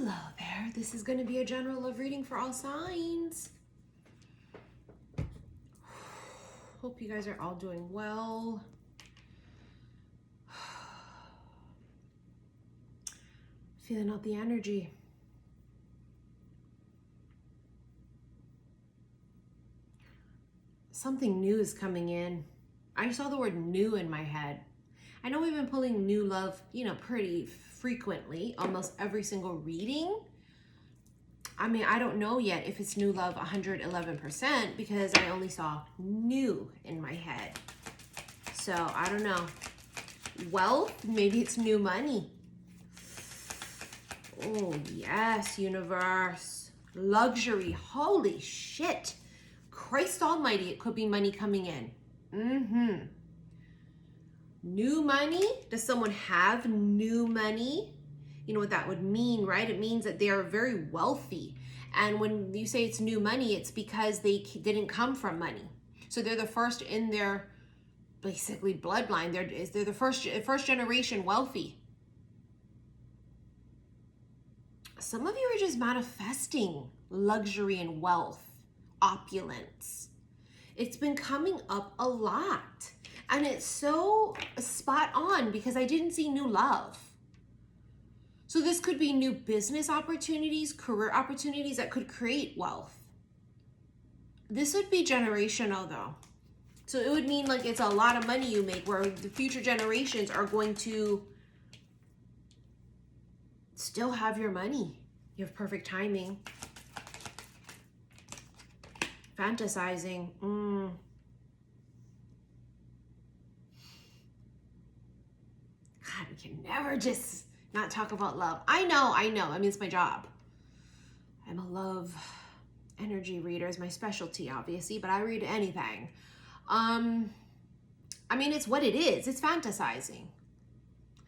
Hello there. This is going to be a general love reading for all signs. Hope you guys are all doing well. Feeling out the energy. Something new is coming in. I saw the word new in my head. I know we've been pulling new love, pretty frequently, almost every single reading. I mean, I don't know yet if it's new love 111% because I only saw new in my head. So I don't know. Wealth, maybe it's new money. Oh yes, universe. Luxury, holy shit. Christ almighty, it could be money coming in. New money? Does someone have new money? You know what that would mean, right? It means that they are very wealthy. And when you say it's new money, it's because they didn't come from money. So they're the first in their, basically, bloodline. They're the first generation wealthy. Some of you are just manifesting luxury and wealth, opulence. It's been coming up a lot. And it's so spot on because I didn't see new love. So this could be new business opportunities, career opportunities that could create wealth. This would be generational though. So it would mean like it's a lot of money you make where the future generations are going to still have your money. You have perfect timing. Fantasizing. God, we can never just not talk about love. I know. I mean, it's my job. I'm a love energy reader. It's my specialty, obviously, but I read anything. I mean, it's what it is. It's fantasizing.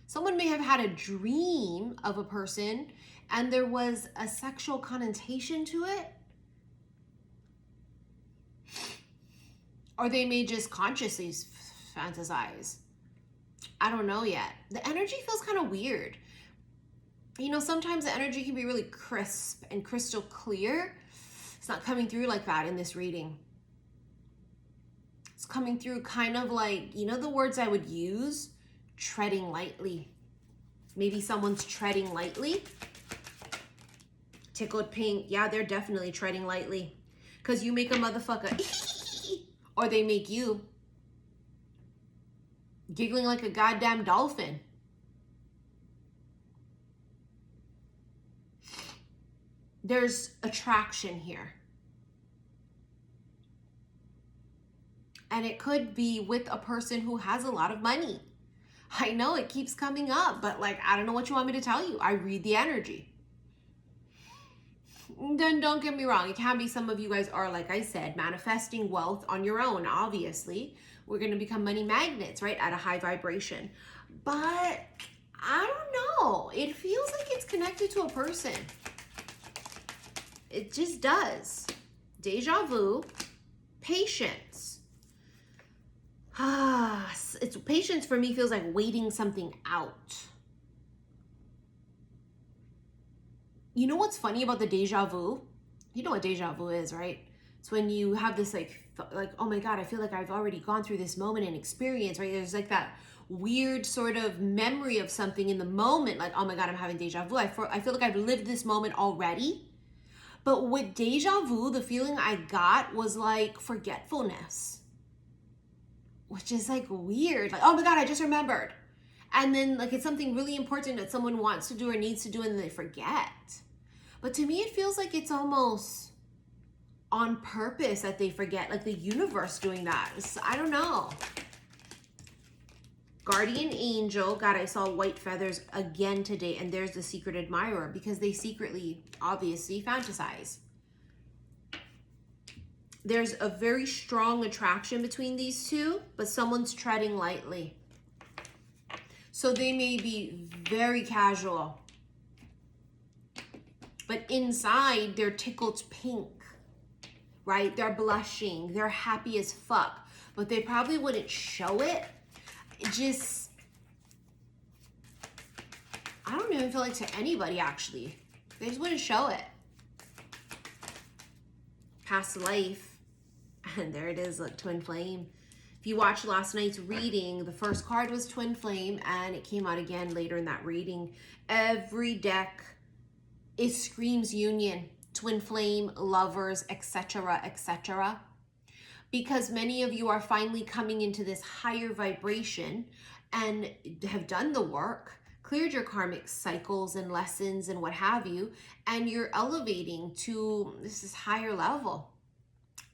Someone may have had a dream of a person and there was a sexual connotation to it. Or they may just consciously fantasize. I don't know yet. The energy feels kind of weird. Sometimes the energy can be really crisp and crystal clear. It's not coming through like that in this reading. It's coming through kind of like, the words I would use? Treading lightly. Maybe someone's treading lightly. Tickled pink. Yeah, they're definitely treading lightly. Because you make a motherfucker or they make you giggling like a goddamn dolphin. There's attraction here. And it could be with a person who has a lot of money. I know it keeps coming up, but I don't know what you want me to tell you. I read the energy. Then don't get me wrong. It can be some of you guys are, like I said, manifesting wealth on your own, obviously. We're going to become money magnets, right? At a high vibration. But I don't know. It feels like it's connected to a person. It just does. Deja vu. Patience. Patience for me feels like waiting something out. You know what's funny about the deja vu? You know what deja vu is, right? It's when you have this like, oh my God, I feel like I've already gone through this moment and experience, right? There's like that weird sort of memory of something in the moment, like, oh my God, I'm having deja vu. I feel like I've lived this moment already. But with deja vu, the feeling I got was like forgetfulness, which is like weird. Like, oh my God, I just remembered. And then like it's something really important that someone wants to do or needs to do and they forget. But to me, it feels like it's almost on purpose that they forget, like the universe doing that. I don't know. Guardian angel. God, I saw white feathers again today. And there's the secret admirer because they secretly, obviously, fantasize. There's a very strong attraction between these two, but someone's treading lightly. So they may be very casual. But inside, they're tickled pink, right? They're blushing. They're happy as fuck. But they probably wouldn't show it. It just, I don't even feel like to anybody, actually. They just wouldn't show it. Past life. And there it is, look, Twin Flame. If you watched last night's reading, the first card was Twin Flame, and it came out again later in that reading. Every deck, it screams union, Twin Flame, lovers, etc., etc. Because many of you are finally coming into this higher vibration and have done the work, cleared your karmic cycles and lessons and what have you, and you're elevating to this higher level.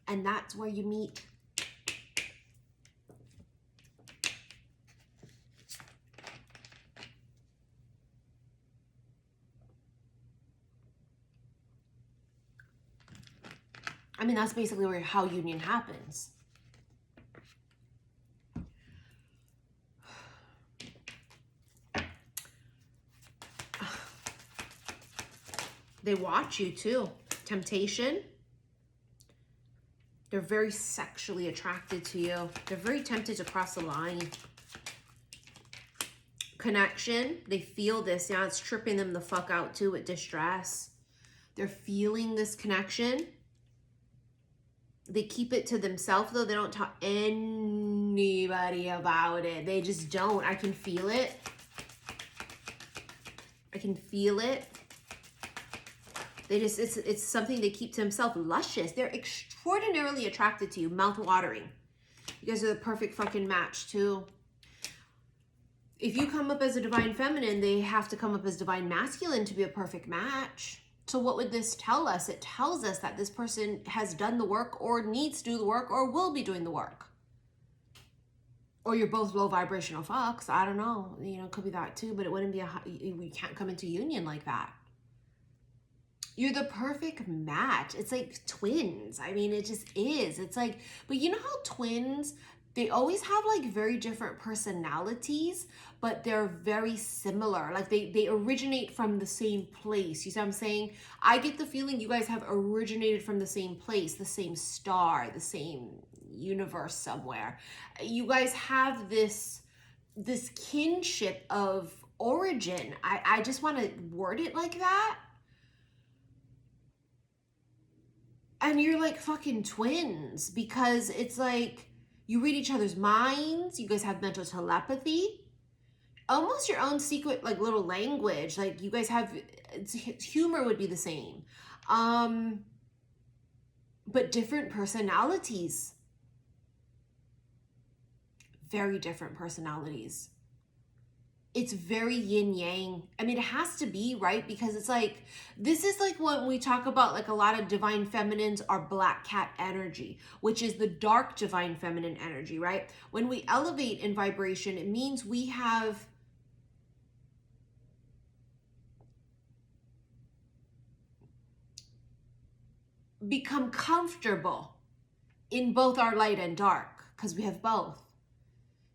And that's where you meet. I mean, that's basically how union happens. They watch you too. Temptation. They're very sexually attracted to you. They're very tempted to cross the line. Connection. They feel this. Yeah, it's tripping them the fuck out too with distress. They're feeling this connection. They keep it to themselves though. They don't talk anybody about it. They just don't. I can feel it. I can feel it. They just, it's something they keep to themselves. Luscious. They're extraordinarily attracted to you. Mouth watering. You guys are the perfect fucking match too. If you come up as a divine feminine, they have to come up as divine masculine to be a perfect match. So what would this tell us? It tells us that this person has done the work or needs to do the work or will be doing the work. Or you're both low vibrational fucks. I don't know. You know, it could be that too, but it wouldn't be we can't come into union like that. You're the perfect match. It's like twins. I mean, it just is. It's like, but you know how twins, they always have like very different personalities, but they're very similar. Like they originate from the same place. You see what I'm saying? I get the feeling you guys have originated from the same place, the same star, the same universe somewhere. You guys have this kinship of origin. I just want to word it like that. And you're like fucking twins because it's like you read each other's minds. You guys have mental telepathy. Almost your own secret, like little language. Like you guys have, humor would be the same. But different personalities. Very different personalities. It's very yin yang. I mean, it has to be, right? Because it's like, this is like when we talk about like a lot of divine feminines are black cat energy, which is the dark divine feminine energy, right? When we elevate in vibration, it means we have become comfortable in both our light and dark because we have both.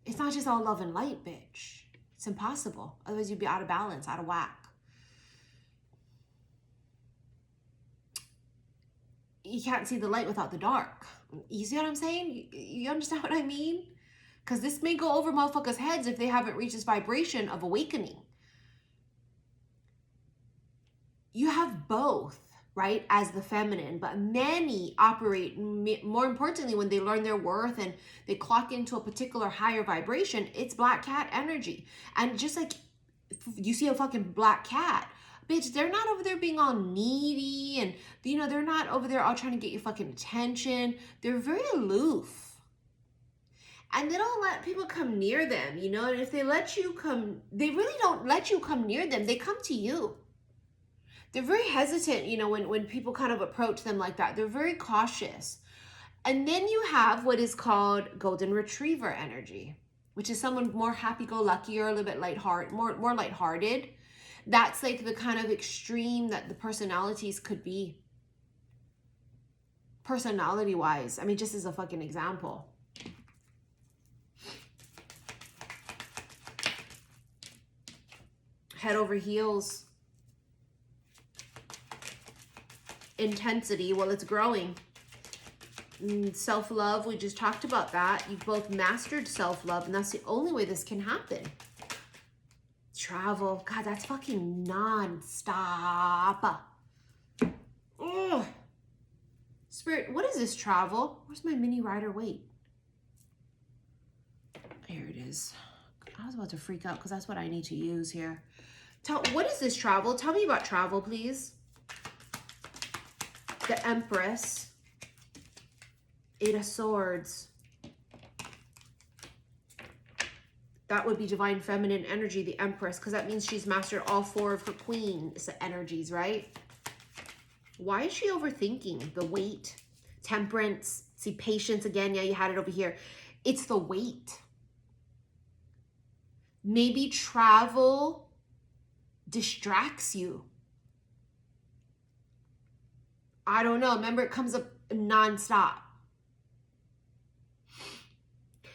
It's not just all love and light, bitch. It's impossible. Otherwise you'd be out of balance, out of whack. You can't see the light without the dark. You see what I'm saying? You understand what I mean? Because this may go over motherfuckers' heads if they haven't reached this vibration of awakening. You have both, right, as the feminine, but many operate, more importantly, when they learn their worth and they clock into a particular higher vibration, it's black cat energy. And just like you see a fucking black cat, bitch, they're not over there being all needy and, you know, they're not over there all trying to get your fucking attention. They're very aloof. And they don't let people come near them, you know, and if they let you come, they really don't let you come near them. They come to you. They're very hesitant, you know, when people kind of approach them like that. They're very cautious. And then you have what is called golden retriever energy, which is someone more happy-go-lucky or a little bit lighthearted, more lighthearted. That's like the kind of extreme that the personalities could be. Personality-wise. I mean, just as a fucking example. Head over heels. Intensity, well, it's growing. Self-love, we just talked about that. You've both mastered self-love, and that's the only way this can happen. Travel. God, that's fucking non-stop. Ugh. Spirit, what is this travel? Where's my mini rider weight? Here it is. I was about to freak out because that's what I need to use here. What is this travel? Tell me about travel, please. The Empress. Eight of Swords. That would be divine feminine energy, the Empress, because that means she's mastered all four of her queen energies, right? Why is she overthinking? The weight, temperance, see, patience again. Yeah, you had it over here. It's the weight. Maybe travel distracts you. I don't know. Remember, it comes up nonstop.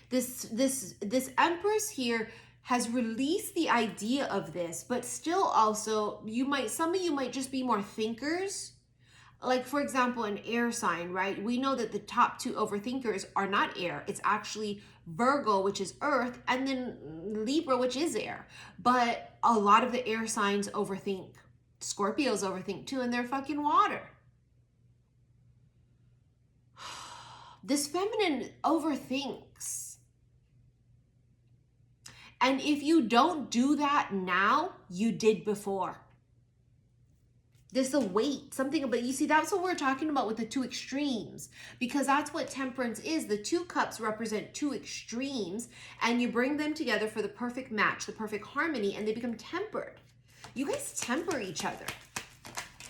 This Empress here has released the idea of this, but still also some of you might just be more thinkers. Like, for example, an air sign, right? We know that the top two overthinkers are not air. It's actually Virgo, which is earth, and then Libra, which is air. But a lot of the air signs overthink. Scorpios overthink too, and they're fucking water. This feminine overthinks. And if you don't do that now, you did before. There's a weight, something, but you see, that's what we're talking about with the two extremes, because that's what temperance is. The two cups represent two extremes, and you bring them together for the perfect match, the perfect harmony, and they become tempered. You guys temper each other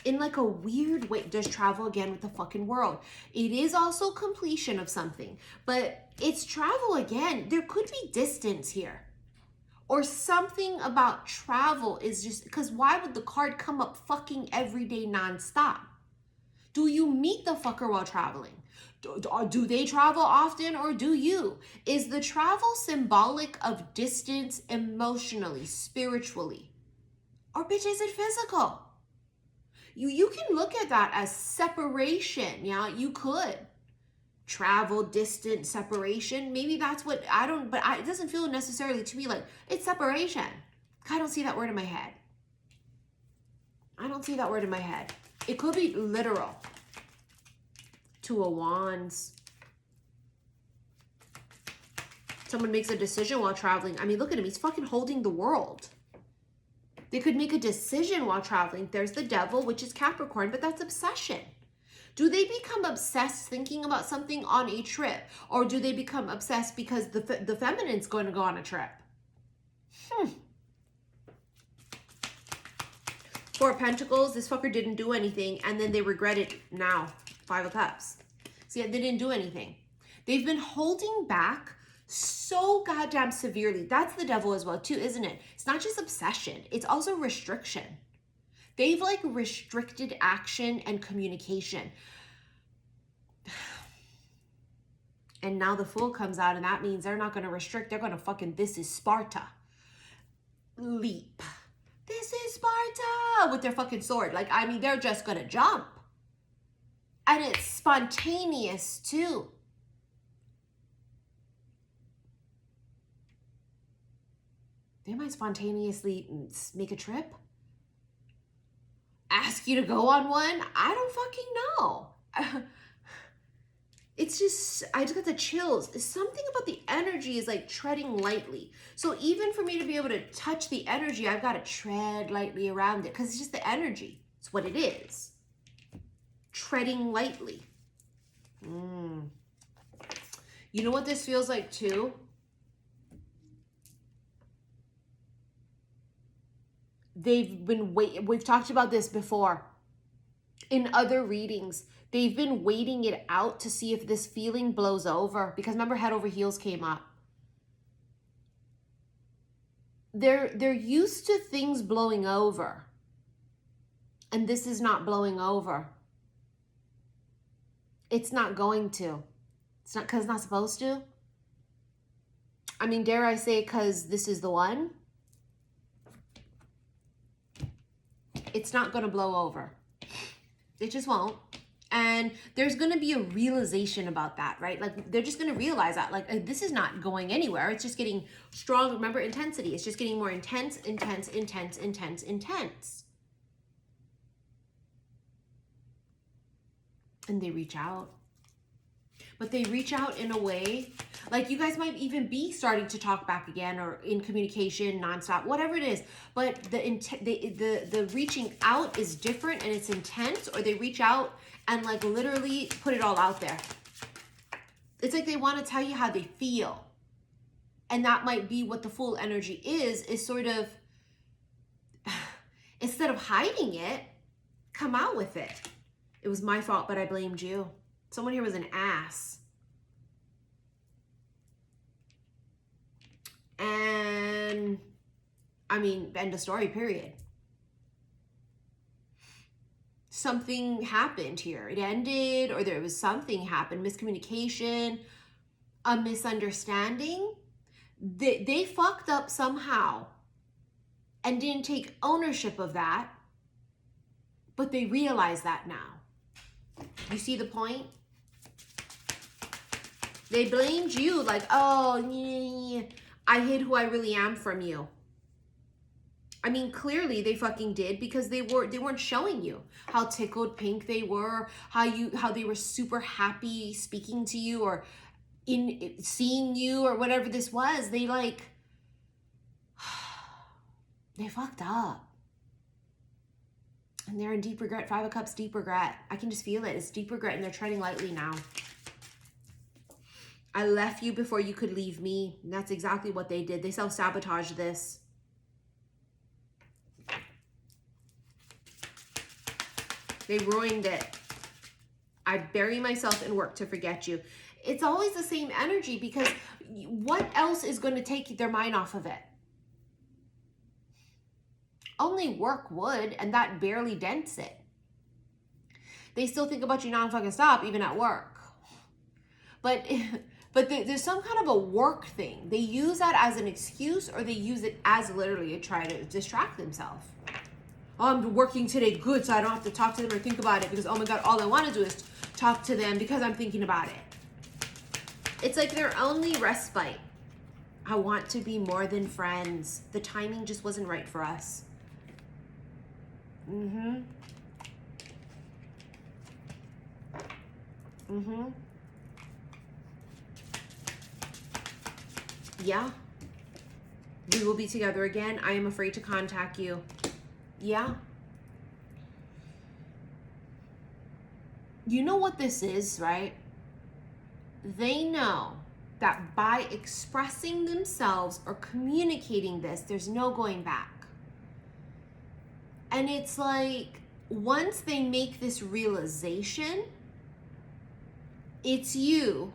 in like a weird way. Does travel again with the fucking world. It is also completion of something, but it's travel again. There could be distance here. Or something about travel is just, because why would the card come up fucking every day nonstop? Do you meet the fucker while traveling? Do they travel often, or do you? Is the travel symbolic of distance emotionally, spiritually? Or bitch, is it physical? You can look at that as separation. Yeah, you could. Travel, distance, separation. Maybe that's what, it doesn't feel necessarily to me like it's separation. I don't see that word in my head. I don't see that word in my head. It could be literal. Two of Wands. Someone makes a decision while traveling. I mean, look at him. He's fucking holding the world. They could make a decision while traveling. There's the Devil, which is Capricorn, but that's obsession. Do they become obsessed thinking about something on a trip? Or do they become obsessed because the feminine's going to go on a trip? Four of Pentacles, this fucker didn't do anything, and then they regret it now. Five of Cups. See, they didn't do anything. They've been holding back so goddamn severely. That's the Devil as well too, isn't it? It's not just obsession. It's also restriction. They've like restricted action and communication. And now the Fool comes out, and that means they're not going to restrict. They're going to fucking, this is Sparta. Leap. This is Sparta with their fucking sword. Like, I mean, they're just going to jump. And it's spontaneous too. They might spontaneously make a trip. Ask you to go on one. I don't fucking know. It's just, I just got the chills. Something about the energy is like treading lightly. So even for me to be able to touch the energy, I've got to tread lightly around it, because it's just the energy. It's what it is. Treading lightly. You know what this feels like too? We've talked about this before in other readings. They've been waiting it out to see if this feeling blows over, because remember, head over heels came up. They're used to things blowing over, and this is not blowing over. It's not going to. It's not, because it's not supposed to. I mean, dare I say, because this is the one. It's not going to blow over. It just won't. And there's going to be a realization about that, right? Like they're just going to realize that like this is not going anywhere. It's just getting strong. Remember intensity. It's just getting more intense, intense, intense, intense, intense. And they reach out. But they reach out in a way, like you guys might even be starting to talk back again or in communication nonstop, whatever it is. But the reaching out is different and it's intense, or they reach out and like literally put it all out there. It's like they want to tell you how they feel. And that might be what the full energy is sort of, instead of hiding it, come out with it. It was my fault, but I blamed you. Someone here was an ass. And I mean, end of story, period. Something happened here. It ended, or there was something happened, miscommunication, a misunderstanding. They fucked up somehow and didn't take ownership of that, but they realize that now. You see the point? They blamed you like, oh, yeah, I hid who I really am from you. I mean, clearly they fucking did, because they weren't showing you how tickled pink they were, how they were super happy speaking to you or in seeing you or whatever this was. They like, they fucked up. And they're in deep regret. 5 of Cups, deep regret. I can just feel it. It's deep regret, and they're treading lightly now. I left you before you could leave me. And that's exactly what they did. They self-sabotaged this. They ruined it. I bury myself and work to forget you. It's always the same energy, because what else is going to take their mind off of it? Only work would, and that barely dents it. They still think about you non-fucking stop, even at work. But there's some kind of a work thing. They use that as an excuse, or they use it as literally to try to distract themselves. Oh, I'm working today, good, so I don't have to talk to them or think about it, because, oh my God, all I want to do is talk to them because I'm thinking about it. It's like their only respite. I want to be more than friends. The timing just wasn't right for us. Yeah. We will be together again. I am afraid to contact you. Yeah. You know what this is, right? They know that by expressing themselves or communicating this, there's no going back. And it's like, once they make this realization, it's you.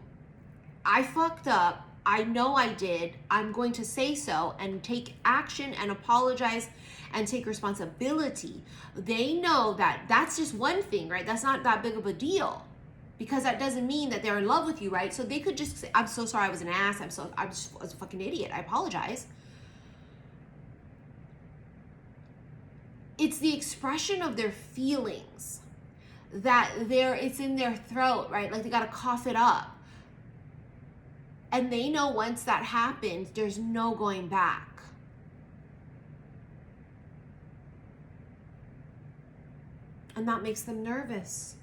I fucked up. I know I did. I'm going to say so and take action and apologize and take responsibility. They know that that's just one thing, right? That's not that big of a deal, because that doesn't mean that they're in love with you, right? So they could just say, I'm so sorry, I was an ass. I was a fucking idiot. I apologize. It's the expression of their feelings that it's in their throat, right? Like they got to cough it up. And they know once that happens, there's no going back. And that makes them nervous.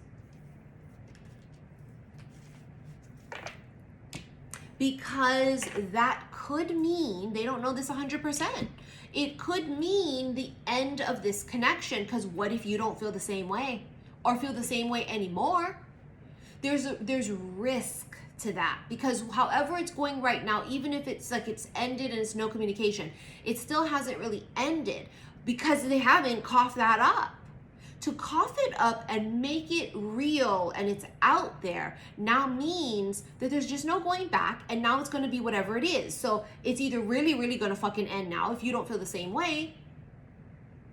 Because that could mean, they don't know this 100%. It could mean the end of this connection, because what if you don't feel the same way or feel the same way anymore? There's risk to that, because however it's going right now, even if it's like it's ended and it's no communication, it still hasn't really ended, because they haven't coughed that up. To cough it up and make it real and it's out there now means that there's just no going back, and now it's going to be whatever it is. So it's either really, really going to fucking end now if you don't feel the same way,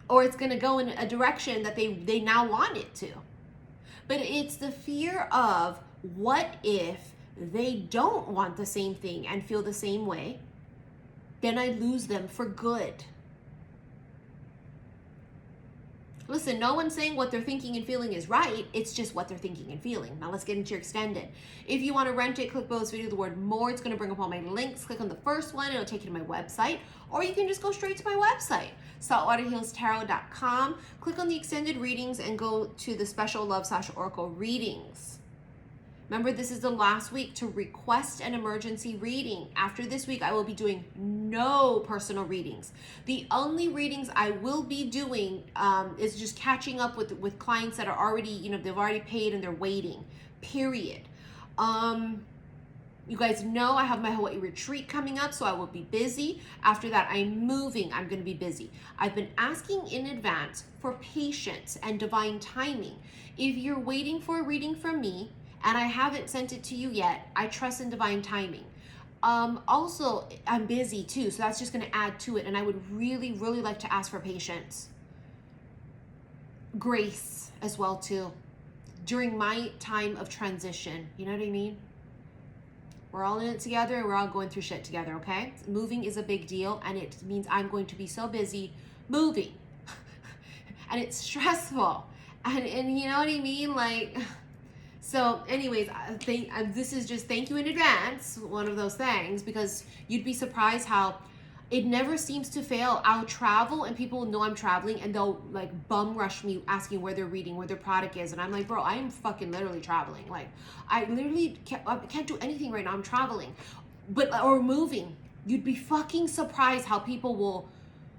or it's going to go in a direction that they now want it to. But it's the fear of, what if they don't want the same thing and feel the same way? Then I lose them for good. Listen, no one's saying what they're thinking and feeling is right. It's just what they're thinking and feeling. Now let's get into your extended. If you want to rent it, click below this video, the word more. It's going to bring up all my links. Click on the first one. It'll take you to my website. Or you can just go straight to my website, saltwaterhealstarot.com. Click on the extended readings and go to the special love/oracle readings. Remember, this is the last week to request an emergency reading. After this week, I will be doing no personal readings. The only readings I will be doing is just catching up with clients that are already, you know, they've already paid and they're waiting, period. You guys know I have my Hawaii retreat coming up, so I will be busy. After that, I'm moving. I'm going to be busy. I've been asking in advance for patience and divine timing. If you're waiting for a reading from me, and I haven't sent it to you yet, I trust in divine timing. Also, I'm busy too, so that's just going to add to it. And I would really, really like to ask for patience. Grace as well too. During my time of transition, you know what I mean? We're all in it together and we're all going through shit together, okay? Moving is a big deal, and it means I'm going to be so busy moving. And it's stressful. And you know what I mean? Like... So anyways, this is just thank you in advance, one of those things, because you'd be surprised how it never seems to fail. I'll travel and people know I'm traveling and they'll like bum rush me asking where they're reading, where their product is. And I'm like, bro, I am fucking literally traveling. Like I literally can't do anything right now. I'm traveling, or moving. You'd be fucking surprised how people will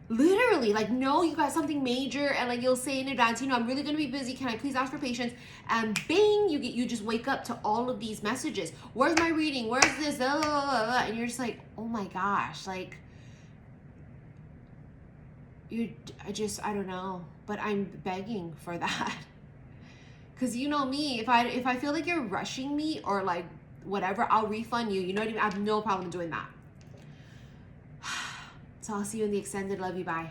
literally like know you got something major, and like you'll say in advance, you know, I'm really going to be busy, can I please ask for patience? And bing, you just wake up to all of these messages. Where's my reading? Where's this? And you're just like, oh my gosh, like I don't know, but I'm begging for that. Because you know me, if I feel like you're rushing me or like whatever, I'll refund you. You know what I mean? I have no problem doing that. So I'll see you in the extended. Love you. Bye.